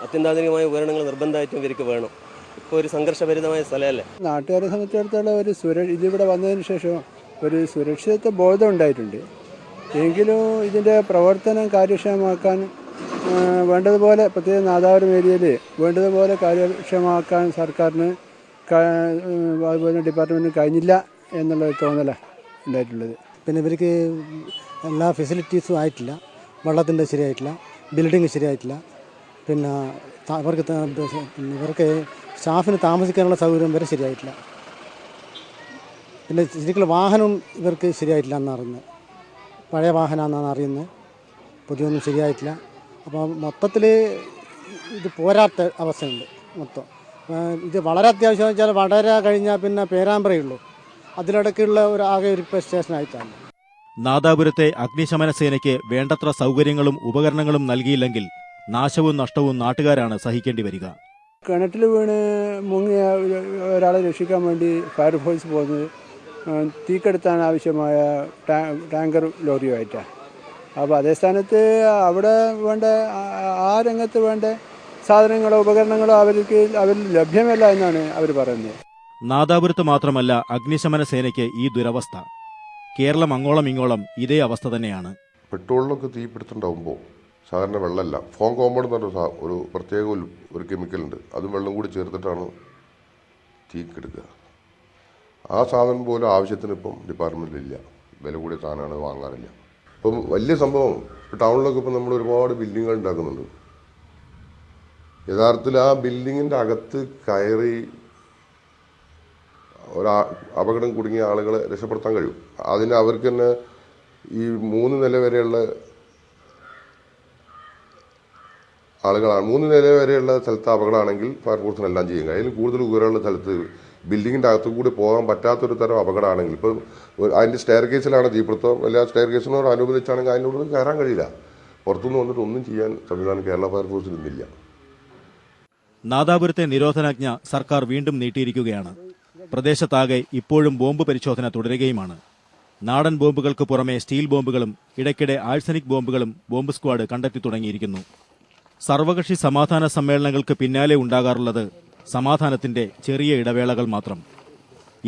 അത്യന്താധുനികമായ ഉപകരണങ്ങൾ നിർബന്ധമായിട്ടും ഇവർക്ക് വേണം. ഇപ്പോൾ ഒരു സംഘർഷഭരിതമായ സ്ഥലമല്ലേ. നാട്ടുകാരെ സംബന്ധിച്ചിടത്തോളം ഇതിവിടെ വന്നതിന് ശേഷം ഒരു സുരക്ഷിതത്വ ബോധം ഉണ്ടായിട്ടുണ്ട്. എങ്കിലും ഇതിൻ്റെ പ്രവർത്തനം കാര്യക്ഷമമാക്കാൻ വേണ്ടതുപോലെ, പ്രത്യേകം നാദാപുരം ഏരിയയിൽ വേണ്ടതുപോലെ കാര്യക്ഷമമാക്കാൻ സർക്കാരിന് അതുപോലെ ഡിപ്പാർട്ട്മെൻറ്റിന് കഴിഞ്ഞില്ല എന്നുള്ള തോന്നലാണ് ഉണ്ടായിട്ടുള്ളത്. പിന്നെ ഇവർക്ക് എല്ലാ ഫെസിലിറ്റീസും ആയിട്ടില്ല. വെള്ളത്തിൻ്റെ ശരിയായിട്ടില്ല, ബിൽഡിങ് ശരിയായിട്ടില്ല. പിന്നെ ഇവർക്ക് സ്റ്റാഫിന് താമസിക്കാനുള്ള സൗകര്യം വരെ ശരിയായിട്ടില്ല. പിന്നെ ശരിക്കുള്ള വാഹനം ഇവർക്ക് ശരിയായിട്ടില്ല എന്നറിയുന്നത്, പഴയ വാഹനമാണെന്നാണ് അറിയുന്നത്, പുതിയൊന്നും ശരിയായിട്ടില്ല. അപ്പോൾ മൊത്തത്തിൽ ഇത് പോരാത്ത അവസ്ഥയുണ്ട് മൊത്തം. ഇത് വളരെ അത്യാവശ്യമെന്ന് വെച്ചാൽ വടകര കഴിഞ്ഞാൽ പിന്നെ പേരാമ്പ്രയുള്ളൂ, അതിലിടയ്ക്കുള്ള ആകെ ഒരു സ്റ്റേഷനായിട്ടാണ്. നാദാപുരത്തെ അഗ്നിശമന സേനയ്ക്ക് വേണ്ടത്ര സൗകര്യങ്ങളും ഉപകരണങ്ങളും നൽകിയില്ലെങ്കിൽ നാശവും നഷ്ടവും നാട്ടുകാരാണ് സഹിക്കേണ്ടി വരിക. കിണറ്റിൽ വീണ് മുങ്ങിയ ഒരാളെ രക്ഷിക്കാൻ വേണ്ടി ഫയർഫോഴ്സ് പോകുന്നത് തീക്കെടുത്താൻ ആവശ്യമായ ടാങ്കർ ലോറിയുമായിട്ടാണ്. അപ്പോൾ അതേ സ്ഥാനത്ത് അവിടെ വേണ്ട ആ രംഗത്ത് വേണ്ട സാധനങ്ങളോ ഉപകരണങ്ങളോ അവരിൽ ലഭ്യമല്ല എന്നാണ് അവർ പറയുന്നത്. നാദാപുരത്ത് മാത്രമല്ല അഗ്നിശമന സേനയ്ക്ക് ഈ ദുരവസ്ഥ. കേരളം അങ്ങോളം ഇങ്ങോളം ഇതേ അവസ്ഥ തന്നെയാണ്. പെട്രോളിലൊക്കെ തീപിടുത്തുണ്ടാവുമ്പോൾ സാധാരണ വെള്ളമല്ല, ഫോം കോമ്പൗണ്ട് എന്ന് പറഞ്ഞ ഒരു പ്രത്യേക ഒരു കെമിക്കലുണ്ട്, അതും വെള്ളം കൂടി ചേർത്തിട്ടാണ് തീക്കെടുക്കുക. ആ സാധനം പോലും ആവശ്യത്തിന് ഇപ്പം ഡിപ്പാർട്ട്മെൻറ്റിലില്ല, വില കൂടിയ സാധനമാണ്, വാങ്ങാറില്ല. ഇപ്പം വലിയ സംഭവം ടൗണിലൊക്കെ ഇപ്പം നമ്മൾ ഒരുപാട് ബിൽഡിങ്ങുകൾ ഉണ്ടാക്കുന്നുണ്ട്. യഥാർത്ഥത്തിൽ ആ ബിൽഡിങ്ങിൻ്റെ അകത്ത് കയറി അപകടം കുടുങ്ങിയ ആളുകളെ രക്ഷപ്പെടുത്താൻ കഴിയും. അതിന് അവർക്ക് തന്നെ ഈ 3 നില വരെയുള്ള ആളുകളാണ്, 3 നില വരെയുള്ള സ്ഥലത്ത് അപകടമാണെങ്കിൽ ഫയർഫോഴ്സിനെല്ലാം ചെയ്യും. അതിൽ കൂടുതൽ ഉയരമുള്ള സ്ഥലത്ത് ബിൽഡിങ്ങിൻ്റെ അകത്തു കൂടി പോകാൻ പറ്റാത്തൊരു തരം അപകടമാണെങ്കിൽ, ഇപ്പം അതിൻ്റെ സ്റ്റെയർ കേസിലാണ് തീപിടുത്തം, എല്ലാ സ്റ്റെയർ കേസിനോട് അനുബന്ധിച്ചാണെങ്കിൽ അതിനോട് കയറാൻ കഴിയില്ല. പുറത്തുനിന്ന് വന്നിട്ട് ഒന്നും ചെയ്യാൻ സംവിധാനം കേരള ഫയർഫോഴ്സിൽ ഇന്നില്ല. നാദാപുരത്തെ നിരോധനാജ്ഞ സർക്കാർ വീണ്ടും നീട്ടിയിരിക്കുകയാണ്. പ്രദേശത്താകെ ഇപ്പോഴും ബോംബ് പരിശോധന തുടരുകയുമാണ്. നാടൻ ബോംബുകൾക്ക് പുറമെ സ്റ്റീൽ ബോംബുകളും ഇടയ്ക്കിടെ ആഴ്സനിക് ബോംബുകളും ബോംബ് സ്ക്വാഡ് കണ്ടെത്തി തുടങ്ങിയിരിക്കുന്നു. സർവകക്ഷി സമാധാന സമ്മേളനങ്ങൾക്ക് പിന്നാലെ ഉണ്ടാകാറുള്ളത് സമാധാനത്തിന്റെ ചെറിയ ഇടവേളകൾ മാത്രം.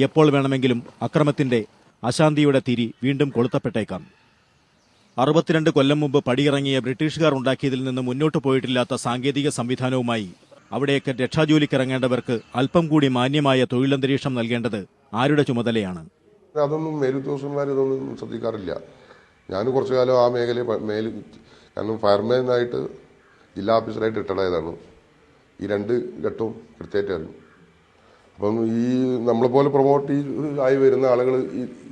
എപ്പോൾ വേണമെങ്കിലും അക്രമത്തിന്റെ അശാന്തിയുടെ തിരി വീണ്ടും കൊളുത്തപ്പെട്ടേക്കാം. 62 കൊല്ലം മുമ്പ് പടിയിറങ്ങിയ ബ്രിട്ടീഷുകാർ ഉണ്ടാക്കിയതിൽ നിന്ന് മുന്നോട്ടു പോയിട്ടില്ലാത്ത സാങ്കേതിക സംവിധാനവുമായി അവിടേക്ക് രക്ഷാജോലിക്കിറങ്ങേണ്ടവർക്ക് അല്പം കൂടി മാന്യമായ തൊഴിലന്തരീക്ഷം നൽകേണ്ടത് ആരുടെ ചുമതലയാണ്? അതൊന്നും മേലുദ്യോഗസ്ഥന്മാർ ഇതൊന്നും ശ്രദ്ധിക്കാറില്ല. ഞാൻ കുറച്ചു കാലം ആ കാരണം ഫയർമാനായിട്ട് ജില്ലാ ഓഫീസറായിട്ട് റിട്ടയർഡായതാണ്. ഈ 2 ഘട്ടവും കൃത്യമായിട്ട് അറിയും. അപ്പം ഈ നമ്മളെപ്പോലെ പ്രൊമോട്ട് ആയി വരുന്ന ആളുകൾ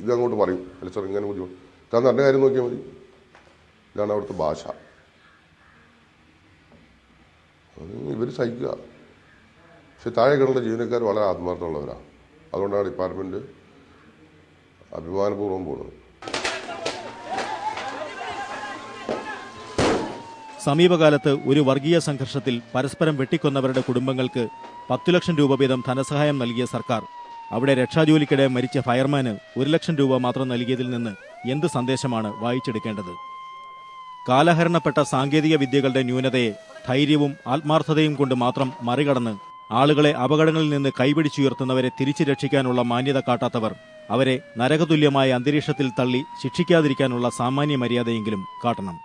ഇതങ്ങോട്ട് പറയും, അല്ല സാർ ഇങ്ങനെ ബുദ്ധിമുട്ട്, ഇതാ നല്ല കാര്യം നോക്കിയാൽ മതി, ഇതാണ് അവിടുത്തെ ഭാഷ. ഇവർ സഹിക്കുക. പക്ഷെ താഴെ കിടന്ന ജീവനക്കാർ വളരെ ആത്മാർത്ഥമുള്ളവരാണ്. അതുകൊണ്ടാണ് ഡിപ്പാർട്ട്മെൻറ്റ് അഭിമാനപൂർവ്വം പോകുന്നത്. സമീപകാലത്ത് ഒരു വർഗീയ സംഘർഷത്തിൽ പരസ്പരം വെട്ടിക്കൊന്നവരുടെ കുടുംബങ്ങൾക്ക് 10 ലക്ഷം രൂപ വീതം ധനസഹായം നൽകിയ സർക്കാർ അവിടെ രക്ഷാജോലിക്കിടെ മരിച്ച ഫയർമാന് 1 ലക്ഷം രൂപ മാത്രം നൽകിയതിൽ നിന്ന് എന്ത് സന്ദേശമാണ് വായിച്ചെടുക്കേണ്ടത്? കാലഹരണപ്പെട്ട സാങ്കേതിക വിദ്യകളുടെ ന്യൂനതയെ ധൈര്യവും ആത്മാർത്ഥതയും കൊണ്ട് മാത്രം മറികടന്ന് ആളുകളെ അപകടങ്ങളിൽ നിന്ന് കൈപിടിച്ചുയർത്തുന്നവരെ തിരിച്ചു രക്ഷിക്കാനുള്ള മാന്യത കാട്ടാത്തവർ അവരെ നരകതുല്യമായ അന്തരീക്ഷത്തിൽ തള്ളി ശിക്ഷിക്കാതിരിക്കാനുള്ള സാമാന്യ മര്യാദയെങ്കിലും കാട്ടണം.